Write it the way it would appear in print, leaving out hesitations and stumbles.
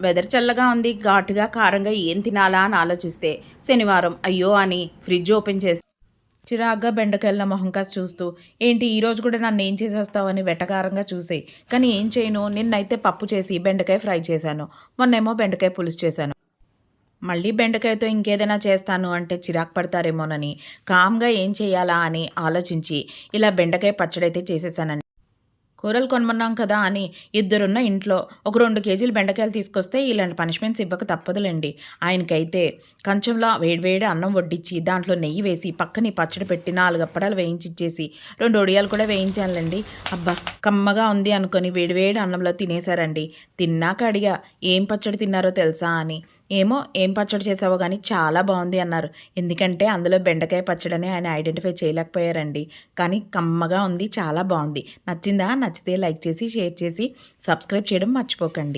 Weather చల్లగా ఉంది. ఘాటుగా, కారంగా ఏం తినాలా అని ఆలోచిస్తే శనివారం అయ్యో అని ఫ్రిడ్జ్ ఓపెన్ చేసి చిరాగ్గా బెండకాయల మొహం కాసి చూస్తూ, ఏంటి ఈరోజు కూడా నన్ను ఏం చేసేస్తావని వెటకారంగా చూసేయి. కానీ ఏం చేయను, నిన్నైతే పప్పు చేసి బెండకాయ ఫ్రై చేశాను. మొన్నేమో బెండకాయ పులుసు చేశాను. మళ్ళీ బెండకాయతో ఇంకేదైనా చేస్తాను అంటే చిరాకు పడతారేమోనని కామ్గా ఏం చేయాలా అని ఆలోచించి ఇలా బెండకాయ పచ్చడైతే చేసేసానండి. కూరలు కొనమన్నాం కదా అని ఇద్దరున్న ఇంట్లో ఒక 2 కేజీలు బెండకాయలు తీసుకొస్తే ఇలాంటి పనిష్మెంట్స్ ఇవ్వక తప్పదులేండి. ఆయనకైతే కంచంలో వేడివేడి అన్నం వడ్డించి దాంట్లో నెయ్యి వేసి పక్కని పచ్చడి పెట్టి 4 అప్పడాలు వేయించిచ్చేసి 2 ఒడియాలు కూడా వేయించానులేండి. అబ్బా కమ్మగా ఉంది అనుకొని వేడివేడి అన్నంలో తినేశారండి. తిన్నాక అడిగా ఏం పచ్చడి తిన్నారో తెలుసా అని. ఏమో ఏం పచ్చడి చేసావో కానీ చాలా బాగుంది అన్నారు. ఎందుకంటే అందులో బెండకాయ పచ్చడని ఆయన ఐడెంటిఫై చేయలేకపోయారండి. కానీ కమ్మగా ఉంది, చాలా బాగుంది. నచ్చిందా? నచ్చితే లైక్ చేసి షేర్ చేసి సబ్స్క్రైబ్ చేయడం మర్చిపోకండి.